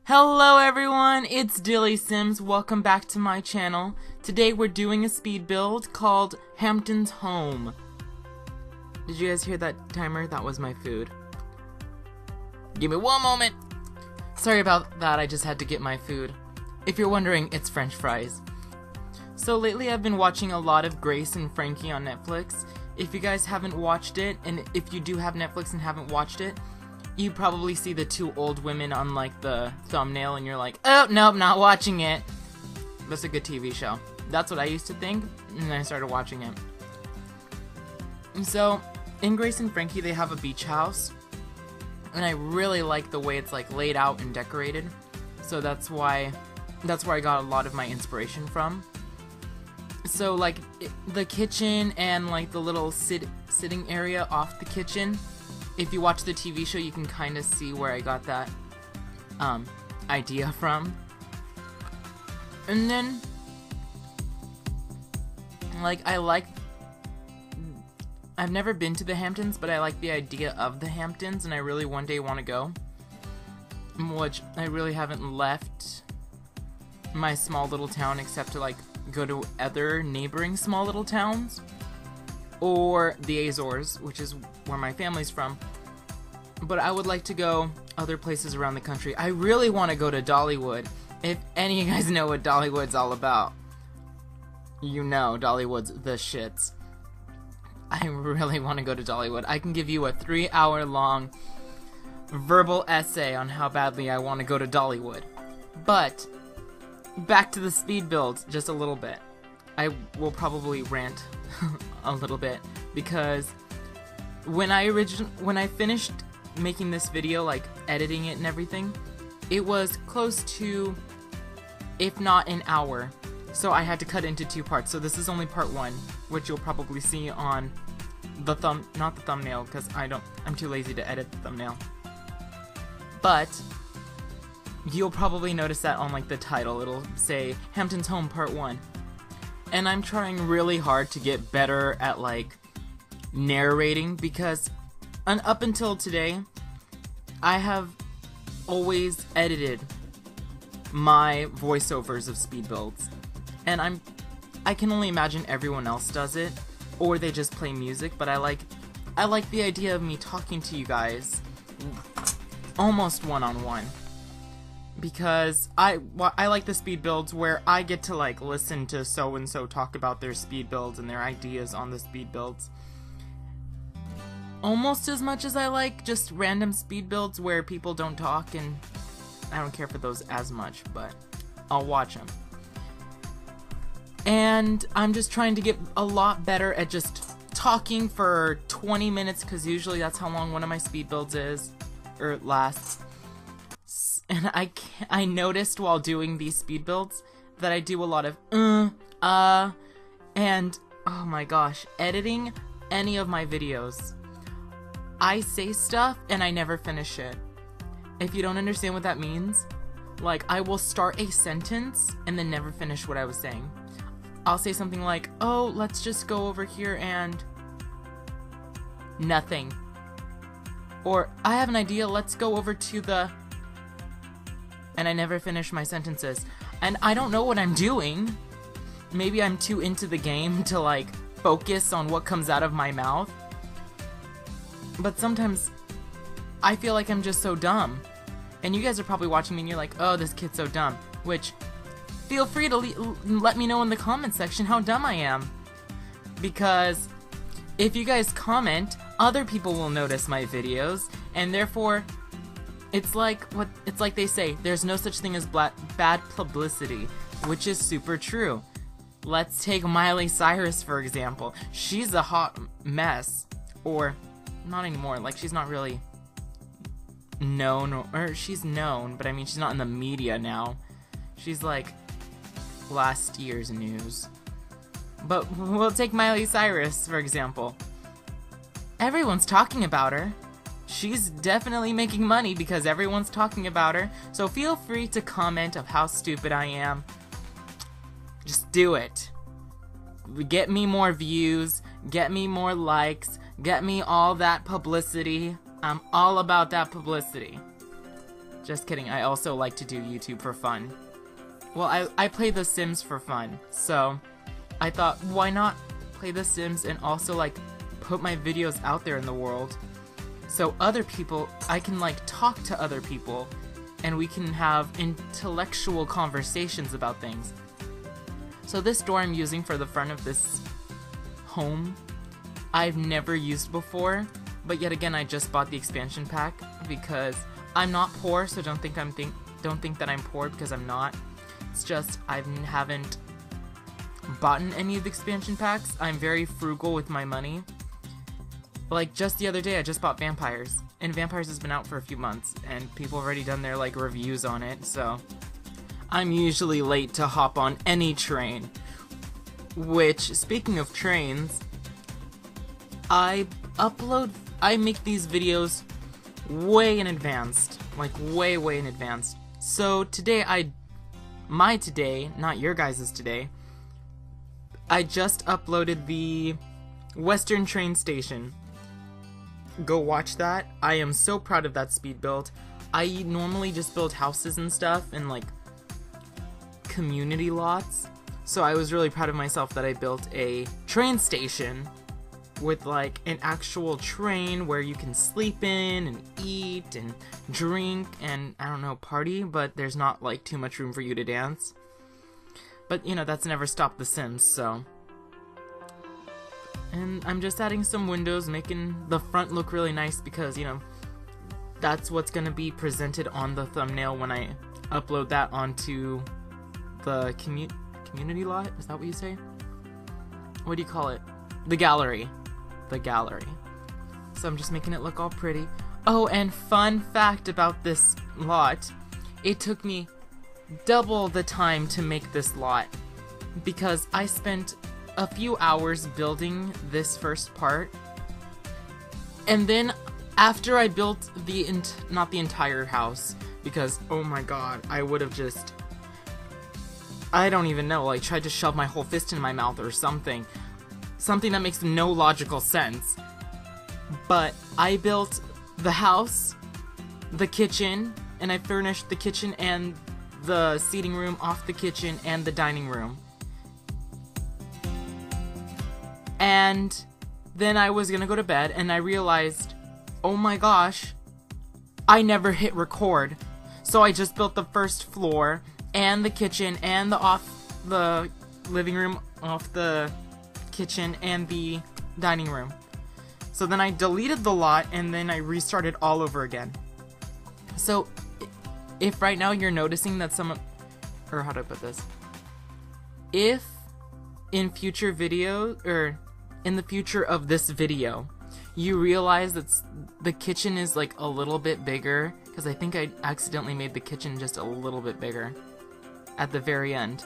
Hello everyone, it's Dilly Sims. Welcome back to my channel. Today we're doing a speed build called Hamptons Home. Did you guys hear that timer? That was my food. Give me one moment. Sorry about that, I just had to get my food. If you're wondering, it's French fries. So lately I've been watching a lot of Grace and Frankie on Netflix. If you guys haven't watched it, and if you do have Netflix and haven't watched it, you probably see the two old women on like the thumbnail and you're like, oh, nope, not watching it. That's a good TV show. That's what I used to think, and then I started watching it. And so, in Grace and Frankie, they have a beach house, and I really like the way it's like laid out and decorated. So that's where I got a lot of my inspiration from. So like the kitchen and like the little sitting area off the kitchen. If you watch the TV show, you can kind of see where I got that idea from. And then, like, I've never been to the Hamptons, but I like the idea of the Hamptons, and I really one day want to go. Which, I really haven't left my small little town except to, like, go to other neighboring small little towns. Or the Azores, which is where my family's from. But I would like to go other places around the country. I really want to go to Dollywood. If any of you guys know what Dollywood's all about, you know Dollywood's the shits. I really want to go to Dollywood. I can give you a 3-hour long verbal essay on how badly I want to go to Dollywood. But back to the speed build just a little bit. I will probably rant a little bit because when I finished making this video, like editing it and everything, it was close to, if not an hour. So I had to cut it into 2 parts. So this is only part 1, which you'll probably see on the not the thumbnail, because I'm too lazy to edit the thumbnail. But you'll probably notice that on like the title, it'll say Hamptons Home Part 1. And I'm trying really hard to get better at like narrating, because up until today I have always edited my voiceovers of speed builds, and I can only imagine everyone else does it, or they just play music. But I like the idea of me talking to you guys almost one-on-one. Because I like the speed builds where I get to like listen to so-and-so talk about their speed builds and their ideas on the speed builds. Almost as much as I like just random speed builds where people don't talk, and I don't care for those as much, but I'll watch them. And I'm just trying to get a lot better at just talking for 20 minutes, because usually that's how long one of my speed builds is, or lasts. And I noticed while doing these speed builds that I do a lot of and oh my gosh, editing any of my videos, I say stuff and I never finish it. If you don't understand what that means, like I will start a sentence and then never finish what I was saying. I'll say something like, oh, let's just go over here and nothing. Or I have an idea, let's go over to the, and I never finish my sentences. And I don't know what I'm doing. Maybe I'm too into the game to like focus on what comes out of my mouth. But sometimes I feel like I'm just so dumb. And you guys are probably watching me and you're like, oh, this kid's so dumb. Which, feel free to let me know in the comment section how dumb I am. Because if you guys comment, other people will notice my videos, and therefore it's like they say, there's no such thing as bad publicity, which is super true. Let's take Miley Cyrus for example. She's a hot mess, or not anymore, like she's not really known, or she's known, but I mean she's not in the media now. She's like last year's news. But we'll take Miley Cyrus for example. Everyone's talking about her. She's definitely making money because everyone's talking about her. So feel free to comment of how stupid I am. Just do it. Get me more views. Get me more likes. Get me all that publicity. I'm all about that publicity. Just kidding, I also like to do YouTube for fun. Well, I play The Sims for fun, so I thought, why not play The Sims and also, like, put my videos out there in the world, so other people, I can, like, talk to other people, and we can have intellectual conversations about things. So this door I'm using for the front of this home, I've never used before, but yet again, I just bought the expansion pack because I'm not poor, so don't think that I'm poor, because I'm not. It's just I haven't bought any of the expansion packs. I'm very frugal with my money. Like, just the other day, I just bought Vampires, and Vampires has been out for a few months, and people have already done their, like, reviews on it, so I'm usually late to hop on any train. Which, speaking of trains, I make these videos way in advance, like, way in advance. So today, my today, not your guys' today, I just uploaded the Western train station. Go watch that. I am so proud of that speed build. I normally just build houses and stuff and, like, community lots. So I was really proud of myself that I built a train station with, like, an actual train where you can sleep in and eat and drink and, I don't know, party, but there's not, like, too much room for you to dance. But, you know, that's never stopped The Sims, so. And I'm just adding some windows, making the front look really nice because, you know, that's what's gonna be presented on the thumbnail when I upload that onto the community lot? Is that what you say? What do you call it? The gallery. The gallery. So I'm just making it look all pretty. Oh, and fun fact about this lot, it took me double the time to make this lot because I spent a few hours building this first part, and then after I built not the entire house, because oh my god, I would have just, I don't even know, like, tried to shove my whole fist in my mouth or something that makes no logical sense. But I built the house, the kitchen, and I furnished the kitchen and the seating room off the kitchen and the dining room. And then I was gonna go to bed and I realized, oh my gosh, I never hit record. So I just built the first floor and the kitchen and the living room off the kitchen and the dining room. So then I deleted the lot and then I restarted all over again. So if right now you're noticing that or how do I put this? If in future videos, or in the future of this video, you realize that the kitchen is like a little bit bigger, because I think I accidentally made the kitchen just a little bit bigger at the very end.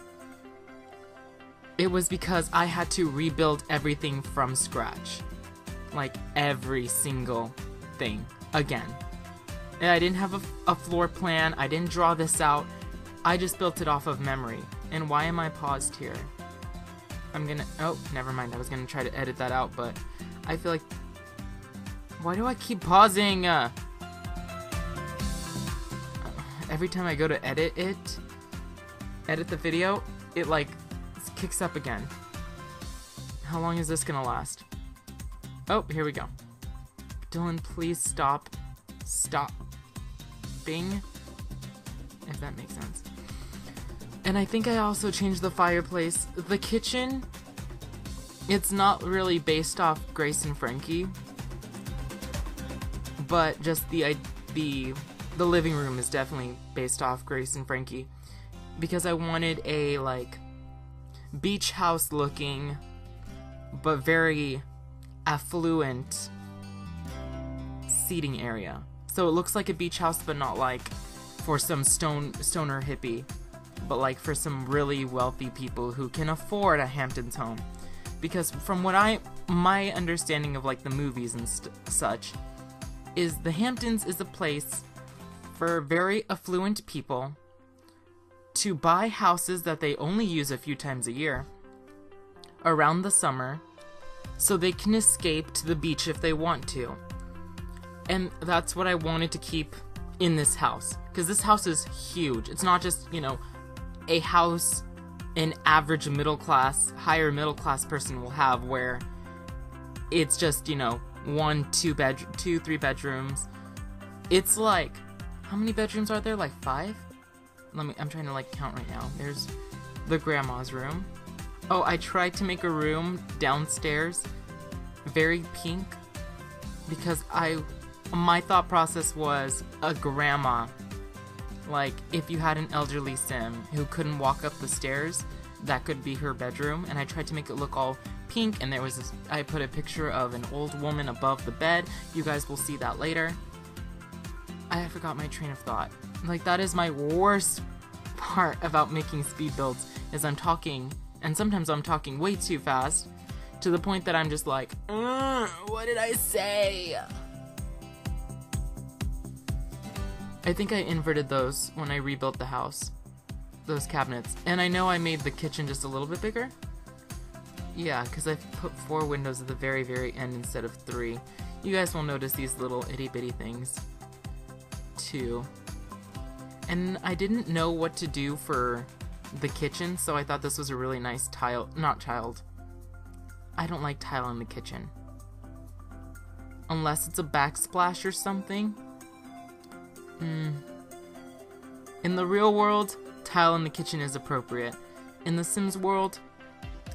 It was because I had to rebuild everything from scratch. Like, every single thing again. And I didn't have a floor plan, I didn't draw this out, I just built it off of memory. And why am I paused here? Oh, never mind, I was gonna try to edit that out, but I feel like, why do I keep pausing? Every time I go to edit the video, it like kicks up again. How long is this gonna last? Oh, here we go. Dylan, please stop. Bing. If that makes sense. And I think I also changed the fireplace. The kitchen, it's not really based off Grace and Frankie, but just the living room is definitely based off Grace and Frankie, because I wanted a, like, beach house looking but very affluent seating area. So it looks like a beach house, but not like for some stoner hippie, but like for some really wealthy people who can afford a Hamptons home. Because from what my understanding of like the movies and such, is the Hamptons is a place for very affluent people to buy houses that they only use a few times a year around the summer, so they can escape to the beach if they want to. And that's what I wanted to keep in this house. Because this house is huge. It's not just, you know, a house an average middle class, higher middle class person will have, where it's just, you know, 1, 2, 3 bedrooms. It's like, how many bedrooms are there? Like 5? I'm trying to like count right now. There's the grandma's room. Oh, I tried to make a room downstairs very pink because my thought process was a grandma. Like, if you had an elderly sim who couldn't walk up the stairs, that could be her bedroom. And I tried to make it look all pink, and there was this, I put a picture of an old woman above the bed. You guys will see that later. I forgot my train of thought. Like, that is my worst part about making speed builds, is I'm talking, and sometimes I'm talking way too fast, to the point that I'm just like, what did I say? I think I inverted those when I rebuilt the house. Those cabinets. And I know I made the kitchen just a little bit bigger. Yeah, because I put 4 windows at the very, very end instead of 3. You guys will notice these little itty-bitty things, too. And I didn't know what to do for the kitchen, so I thought this was a really nice tile. Not tiled. I don't like tile in the kitchen. Unless it's a backsplash or something. In the real world, tile in the kitchen is appropriate. In the Sims world,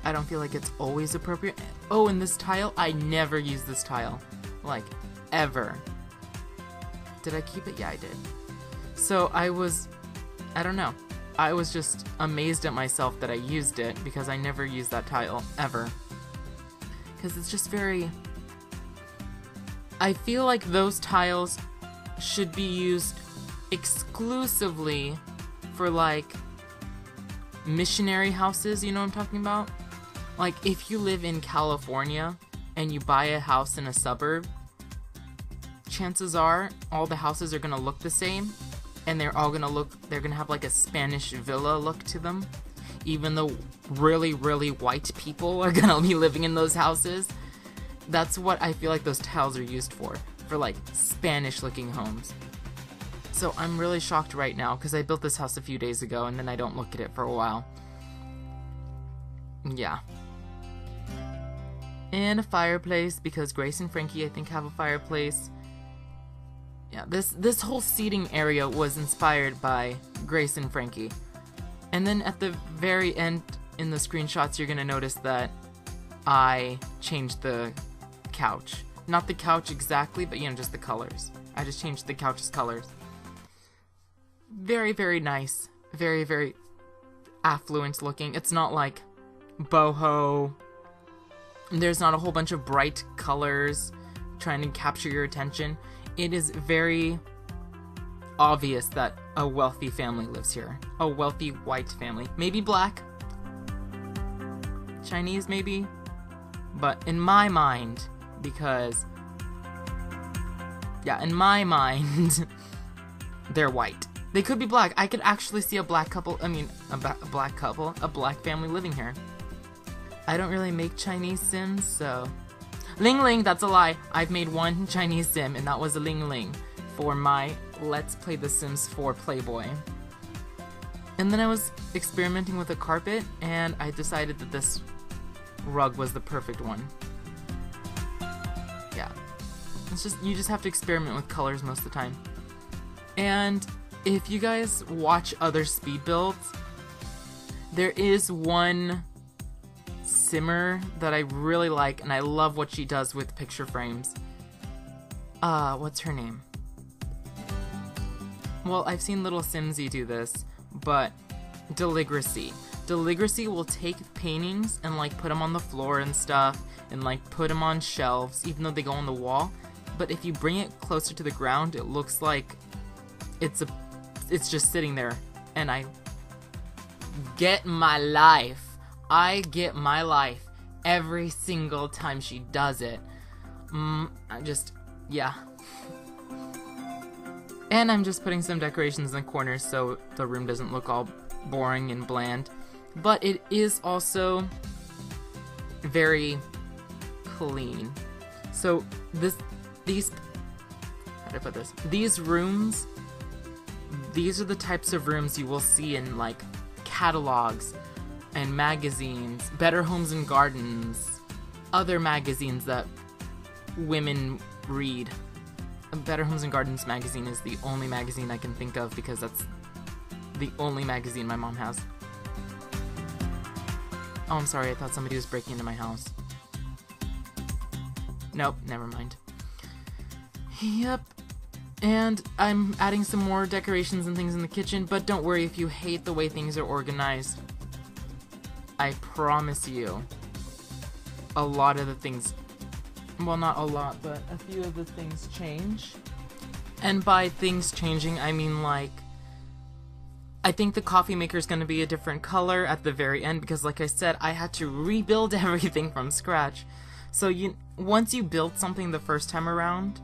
I don't feel like it's always appropriate. Oh, and this tile, I never use this tile. Like, ever. Did I keep it? Yeah, I did. So I don't know. I was just amazed at myself that I used it, because I never used that tile, ever. Because it's just very... I feel like those tiles should be used exclusively for, like, missionary houses, you know what I'm talking about? Like, if you live in California and you buy a house in a suburb, chances are all the houses are gonna look the same, and they're gonna have like a Spanish villa look to them, even though really, really white people are gonna be living in those houses. That's what I feel like those tiles are used for like Spanish looking homes. So I'm really shocked right now, because I built this house a few days ago and then I don't look at it for a while. Yeah. And a fireplace, because Grace and Frankie, I think, have a fireplace. Yeah, this whole seating area was inspired by Grace and Frankie. And then at the very end in the screenshots, you're gonna notice that I changed the couch. Not the couch exactly, but, you know, just the colors. I just changed the couch's colors. Very, very nice. Very, very affluent looking. It's not like boho. There's not a whole bunch of bright colors trying to capture your attention. It is very obvious that a wealthy family lives here. A wealthy white family. Maybe black. Chinese, maybe. But in my mind, because, yeah, in my mind, they're white. They could be black. I could actually see a black couple, a black family living here. I don't really make Chinese Sims, so... Ling Ling, that's a lie. I've made one Chinese Sim, and that was a Ling Ling for my Let's Play The Sims 4 Playboy. And then I was experimenting with a carpet, and I decided that this rug was the perfect one. Yeah. It's just, you just have to experiment with colors most of the time. And if you guys watch other speed builds, there is one simmer that I really like, and I love what she does with picture frames. What's her name? Well, I've seen Little Simsy do this, but Deligracy. Deligracy will take paintings and, like, put them on the floor and stuff, and, like, put them on shelves, even though they go on the wall. But if you bring it closer to the ground, it looks like it's just sitting there. And I get my life. I get my life every single time she does it. Yeah. And I'm just putting some decorations in the corners so the room doesn't look all boring and bland. But it is also very clean. So how do I put this? These rooms these are the types of rooms you will see in, like, catalogs and magazines, Better Homes and Gardens, other magazines that women read. Better Homes and Gardens magazine is the only magazine I can think of because that's the only magazine my mom has. Oh, I'm sorry, I thought somebody was breaking into my house. Nope, never mind. Yep. And I'm adding some more decorations and things in the kitchen, but don't worry if you hate the way things are organized. I promise you, a lot of the things, well, not a lot, but a few of the things change. And by things changing, I mean, like, I think the coffee maker is going to be a different color at the very end because, like I said, I had to rebuild everything from scratch. So once you build something the first time around,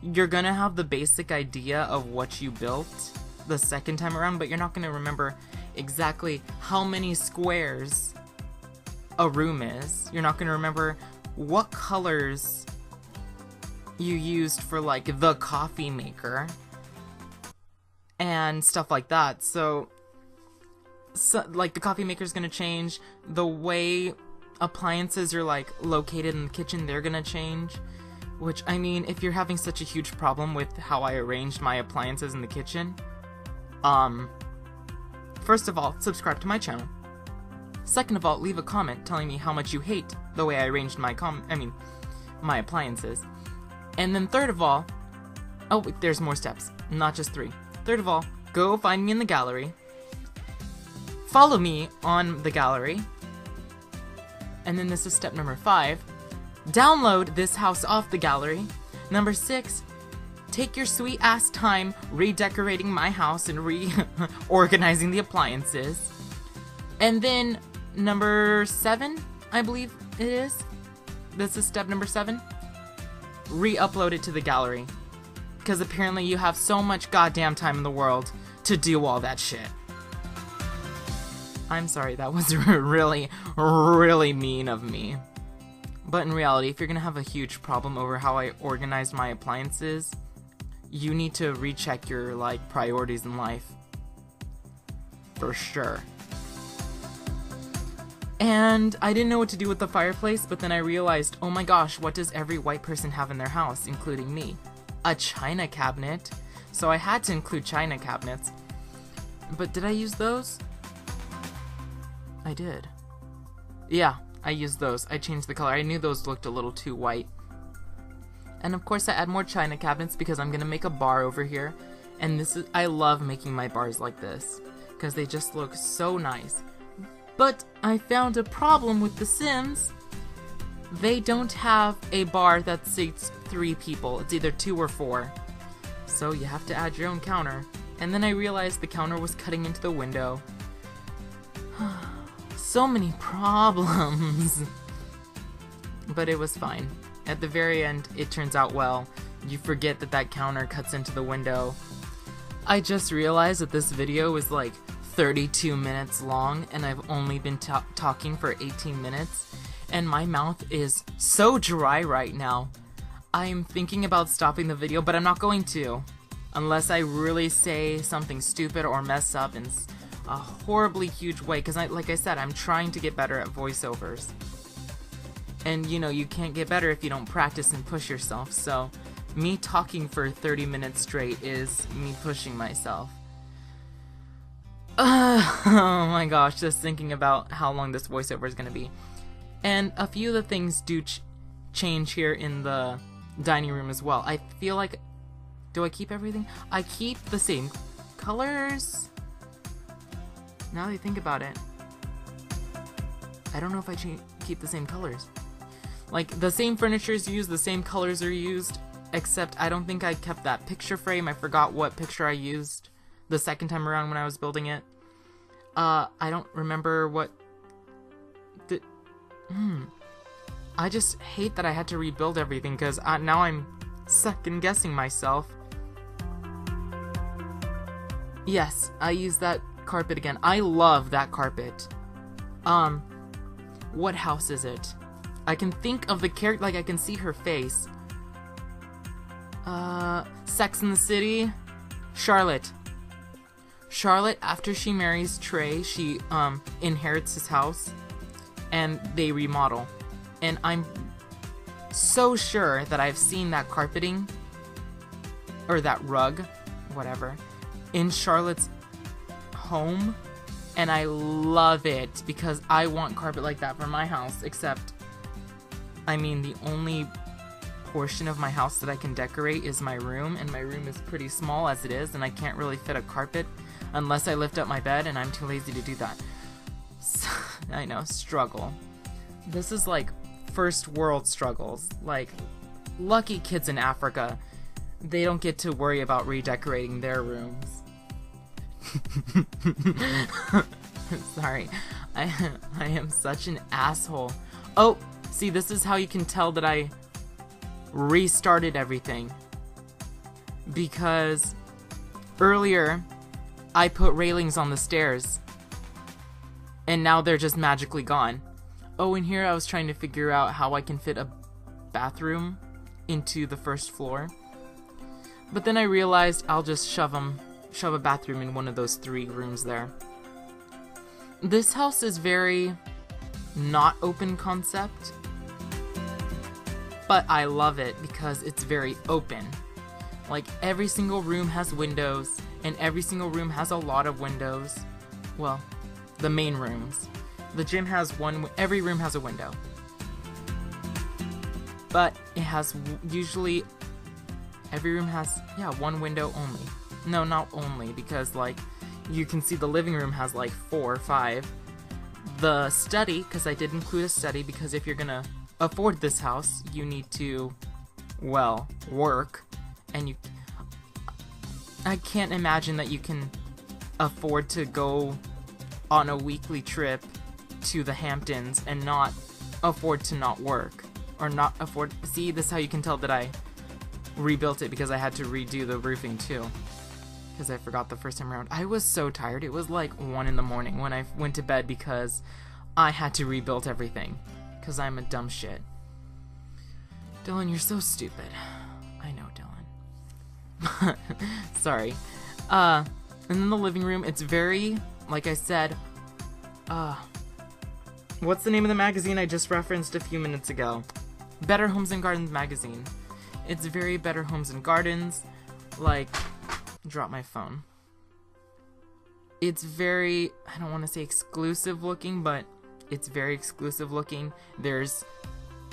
you're going to have the basic idea of what you built the second time around, but you're not going to remember exactly how many squares a room is. You're not going to remember what colors you used for, like, the coffee maker and stuff like that. So like, the coffee maker is going to change. The way appliances are, like, located in the kitchen, they're going to change. Which, I mean, if you're having such a huge problem with how I arranged my appliances in the kitchen, first of all, subscribe to my channel. Second of all, leave a comment telling me how much you hate the way I arranged my appliances. And then third of all, oh, wait, there's more steps, not just 3. Third of all, go find me in the gallery. Follow me on the gallery. And then this is step number 5. Download this house off the gallery. Number 6, take your sweet ass time redecorating my house and reorganizing the appliances. And then number 7, I believe it is. This is step number 7. Re-upload it to the gallery. Because apparently you have so much goddamn time in the world to do all that shit. I'm sorry, that was really, really mean of me. But in reality, if you're gonna have a huge problem over how I organized my appliances, you need to recheck your, like, priorities in life. For sure. And I didn't know what to do with the fireplace, but then I realized, oh my gosh, what does every white person have in their house, including me? A china cabinet. So I had to include china cabinets. But did I use those? I did. Yeah, I used those. I changed the color. I knew those looked a little too white. And of course I add more china cabinets because I'm gonna make a bar over here. And this is, I love making my bars like this because they just look so nice. But I found a problem with The Sims. They don't have a bar that seats 3 people. It's either 2 or 4. So you have to add your own counter. And then I realized the counter was cutting into the window. So many problems. But it was fine. At the very end, it turns out well. You forget that that counter cuts into the window. I just realized that this video is like 32 minutes long, and I've only been talking for 18 minutes, and my mouth is so dry right now. I'm thinking about stopping the video, but I'm not going to. Unless I really say something stupid or mess up in a horribly huge way, because like I said, I'm trying to get better at voiceovers. And you know, you can't get better if you don't practice and push yourself, so me talking for 30 minutes straight is me pushing myself. Oh my gosh, just thinking about how long this voiceover is going to be. And a few of the things do change here in the dining room as well. I feel like, do I keep everything? I keep the same colors. Now that I think about it, I don't know if I keep the same colors. Like, the same furniture is used, the same colors are used, except I don't think I kept that picture frame. I forgot what picture I used the second time around when I was building it. I don't remember what the... I just hate that I had to rebuild everything, because now I'm second-guessing myself. Yes, I used that carpet again. I love that carpet. What house is it? I can think of the character, like I can see her face. Sex and the City? Charlotte. Charlotte, after she marries Trey, she inherits his house, and they remodel. And I'm so sure that I've seen that carpeting, or that rug, whatever, in Charlotte's home, and I love it because I want carpet like that for my house, except, I mean, the only portion of my house that I can decorate is my room, and my room is pretty small as it is, and I can't really fit a carpet unless I lift up my bed, and I'm too lazy to do that. So, I know, struggle. This is like first world struggles. Like, lucky kids in Africa, they don't get to worry about redecorating their rooms. Sorry, I am such an asshole. Oh, see, this is how you can tell that I restarted everything, because earlier I put railings on the stairs and now they're just magically gone. Oh, and here I was trying to figure out how I can fit a bathroom into the first floor, but then I realized I'll just shove a bathroom in one of those 3 rooms there. This house is very not open concept, but I love it because it's very open. Like, every single room has windows, and every single room has a lot of windows. Well, the main rooms. The gym has one, every room has a window. But it has, usually, every room has, yeah, one window only. No, not only, because, like, you can see the living room has, like, 4 or 5. The study, because I did include a study, because if you're gonna afford this house, you need to, well, work, and I can't imagine that you can afford to go on a weekly trip to the Hamptons and not afford to not work, or not afford, see, this is how you can tell that I rebuilt it, because I had to redo the roofing too, because I forgot the first time around. I was so tired, it was like 1 in the morning when I went to bed, because I had to rebuild everything. Because I'm a dumb shit. Dylan, you're so stupid. I know, Dylan. Sorry. And then the living room, it's very, like I said, what's the name of the magazine I just referenced a few minutes ago? Better Homes and Gardens magazine. It's very Better Homes and Gardens. Like, drop my phone. It's very, I don't want to say exclusive looking, but it's very exclusive looking. There's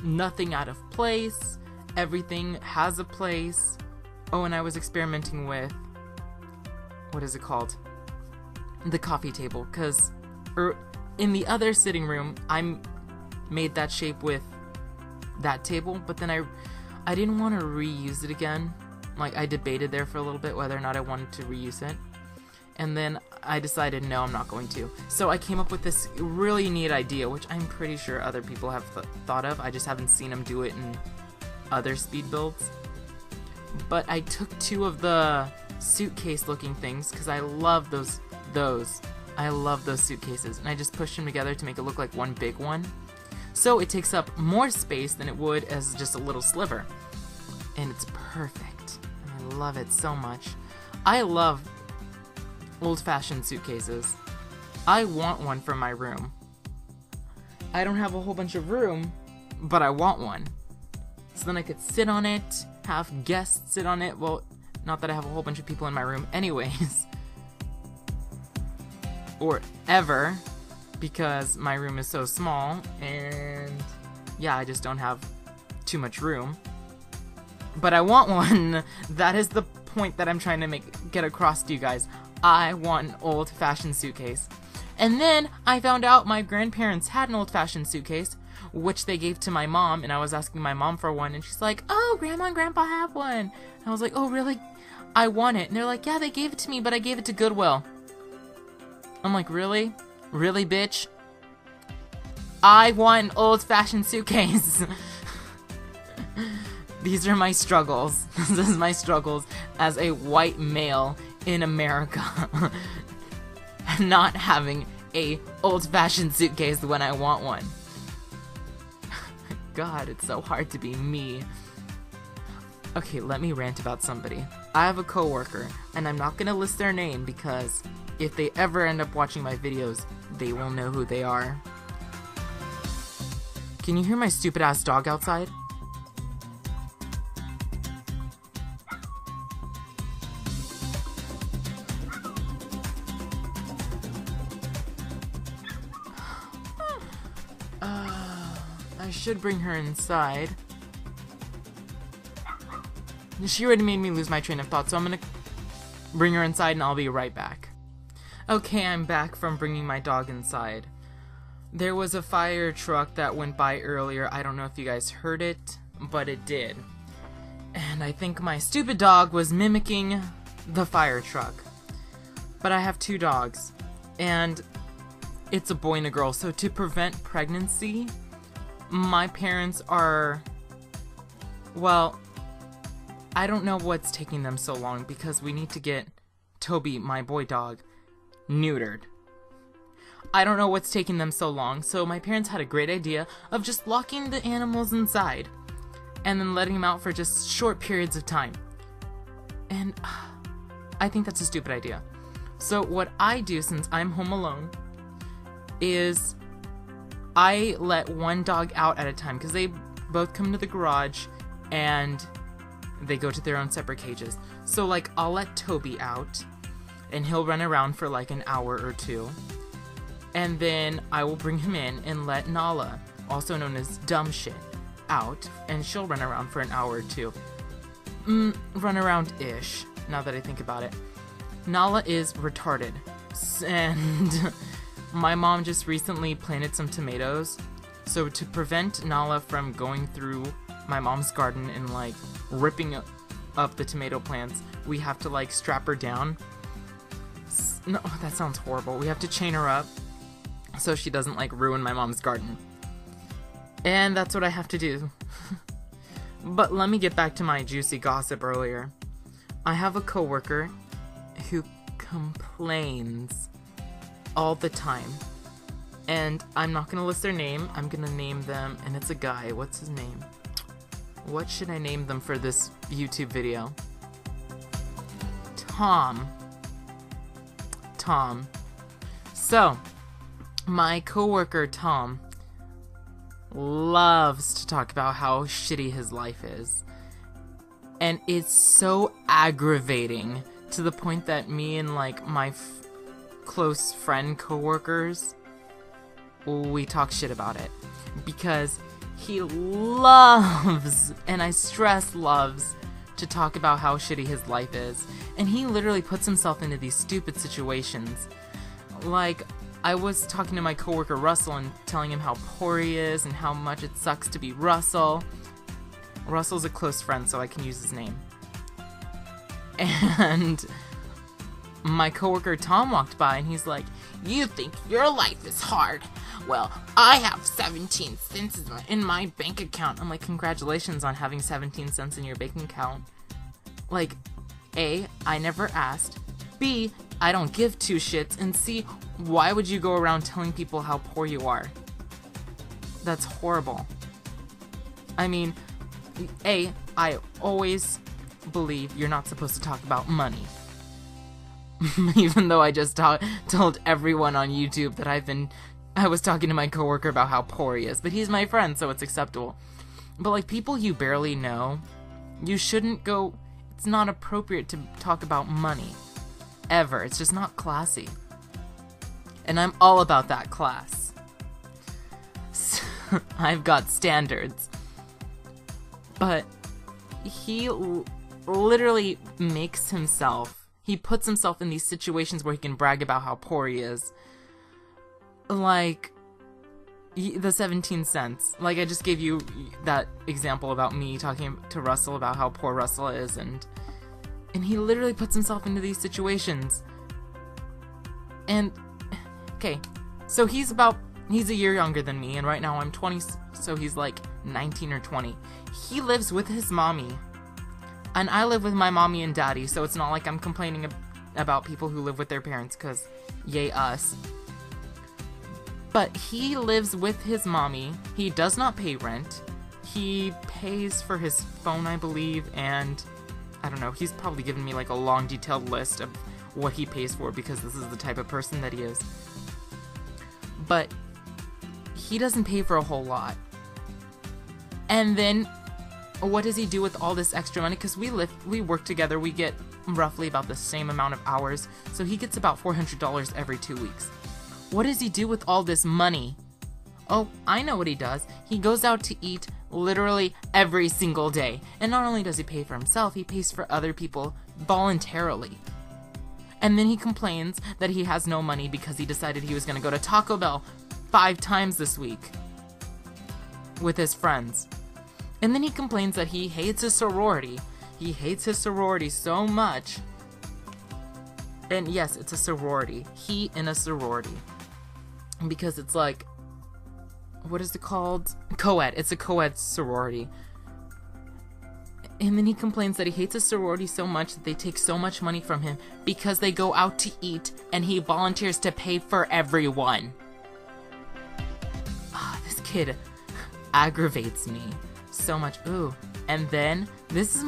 nothing out of place. Everything has a place. Oh, and I was experimenting with, what is it called? The coffee table. Because in the other sitting room, I made that shape with that table. But then I didn't want to reuse it again. Like, I debated there for a little bit whether or not I wanted to reuse it. And then I decided, no, I'm not going to. So I came up with this really neat idea, which I'm pretty sure other people have thought of. I just haven't seen them do it in other speed builds. But I took 2 of the suitcase-looking things, because I love those. I love those suitcases. And I just pushed them together to make it look like one big one. So it takes up more space than it would as just a little sliver. And it's perfect. I love it so much. I love old-fashioned suitcases. I want one for my room. I don't have a whole bunch of room, but I want one. So then I could sit on it, have guests sit on it. Well, not that I have a whole bunch of people in my room anyways. Or ever, because my room is so small, and yeah, I just don't have too much room. But I want one. That is the point that I'm trying to get across to you guys. I want an old-fashioned suitcase. And then I found out my grandparents had an old-fashioned suitcase, which they gave to my mom, and I was asking my mom for one, and she's like, oh, Grandma and Grandpa have one. And I was like, oh, really? I want it. And they're like, yeah, they gave it to me, but I gave it to Goodwill. I'm like, really? Really, bitch? I want an old-fashioned suitcase. These are my struggles. This is my struggles as a white male in America. Not having a old-fashioned suitcase when I want one. God, it's so hard to be me. Okay, let me rant about somebody. I have a coworker, and I'm not gonna list their name because if they ever end up watching my videos, they will know who they are. Can you hear my stupid ass dog outside? I should bring her inside. She already made me lose my train of thought, so I'm gonna bring her inside and I'll be right back. Okay, I'm back from bringing my dog inside. There was a fire truck that went by earlier. I don't know if you guys heard it, but it did. And I think my stupid dog was mimicking the fire truck. But I have 2 dogs, and it's a boy and a girl. So to prevent pregnancy, my parents are, well, I don't know what's taking them so long because we need to get Toby, my boy dog, neutered. I don't know what's taking them so long, so my parents had a great idea of just locking the animals inside and then letting them out for just short periods of time. And I think that's a stupid idea. So what I do, since I'm home alone, is I let one dog out at a time because they both come to the garage and they go to their own separate cages. So like I'll let Toby out and he'll run around for like an hour or 2. And then I will bring him in and let Nala, also known as Dumb Shit, out, and she'll run around for an hour or 2. Run around-ish, now that I think about it. Nala is retarded, and my mom just recently planted some tomatoes, so to prevent Nala from going through my mom's garden and like ripping up the tomato plants, we have to like strap her down. No, that sounds horrible. We have to chain her up so she doesn't like ruin my mom's garden. And that's what I have to do. But let me get back to my juicy gossip earlier. I have a coworker who complains all the time. And I'm not gonna list their name, I'm gonna name them, and it's a guy. What's his name? What should I name them for this YouTube video? Tom. So, my coworker Tom loves to talk about how shitty his life is. And it's so aggravating to the point that me and like my close friend coworkers, we talk shit about it. Because he loves, and I stress loves, to talk about how shitty his life is. And he literally puts himself into these stupid situations. Like, I was talking to my coworker Russell and telling him how poor he is and how much it sucks to be Russell. Russell's a close friend, so I can use his name. And my coworker Tom walked by and he's like, "You think your life is hard? Well, I have 17 cents in my bank account." I'm like, congratulations on having 17 cents in your bank account. Like, A, I never asked. B, I don't give 2 shits. And C, why would you go around telling people how poor you are? That's horrible. I mean, A, I always believe you're not supposed to talk about money. Even though I just told everyone on YouTube that I was talking to my coworker about how poor he is, but he's my friend, so it's acceptable. But like people you barely know, you shouldn't go, it's not appropriate to talk about money. Ever. It's just not classy. And I'm all about that class. So, I've got standards. But he literally makes himself, he puts himself in these situations where he can brag about how poor he is. Like, the 17 cents. Like, I just gave you that example about me talking to Russell about how poor Russell is, and he literally puts himself into these situations. And, okay, so he's a year younger than me, and right now I'm 20, so he's like 19 or 20. He lives with his mommy, and I live with my mommy and daddy, so it's not like I'm complaining about people who live with their parents, because yay us. But he lives with his mommy. He does not pay rent. He pays for his phone, I believe, and I don't know, he's probably given me like a long detailed list of what he pays for because this is the type of person that he is. But he doesn't pay for a whole lot. And then what does he do with all this extra money? Because we work together, we get roughly about the same amount of hours, so he gets about $400 every 2 weeks. What does he do with all this money? Oh, I know what he does. He goes out to eat literally every single day. And not only does he pay for himself, he pays for other people voluntarily. And then he complains that he has no money because he decided he was going to go to Taco Bell 5 times this week with his friends. And then he complains that he hates his sorority. He hates his sorority so much. And yes, it's a sorority. He in a sorority. Because it's like, what is it called? Co-ed. It's a co-ed sorority. And then he complains that he hates his sorority so much that they take so much money from him because they go out to eat and he volunteers to pay for everyone. This kid aggravates me so much. Ooh. And then this is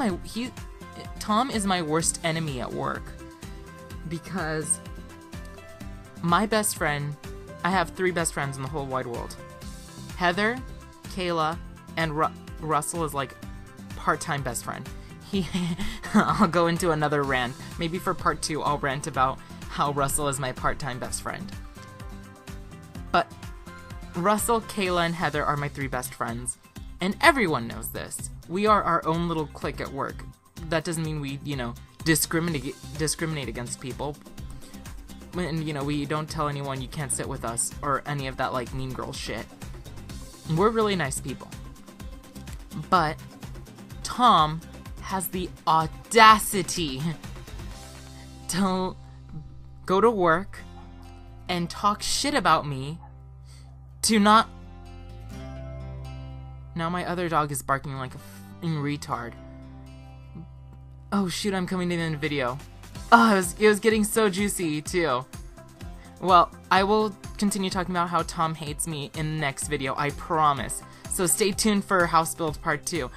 Tom is my worst enemy at work because my best friend, I have 3 best friends in the whole wide world. Heather, Kayla, and Russell is like part-time best friend. I'll go into another rant. Maybe for part 2 I'll rant about how Russell is my part-time best friend. But Russell, Kayla, and Heather are my 3 best friends. And everyone knows this. We are our own little clique at work. That doesn't mean we, discriminate against people. And, we don't tell anyone you can't sit with us or any of that, like, mean girl shit. We're really nice people. But Tom has the audacity to go to work and talk shit about me to not... Now my other dog is barking like a f***ing retard. Oh shoot, I'm coming to the end of the video. Oh, it was getting so juicy too. Well, I will continue talking about how Tom hates me in the next video, I promise. So stay tuned for House Build Part 2.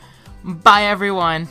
Bye everyone!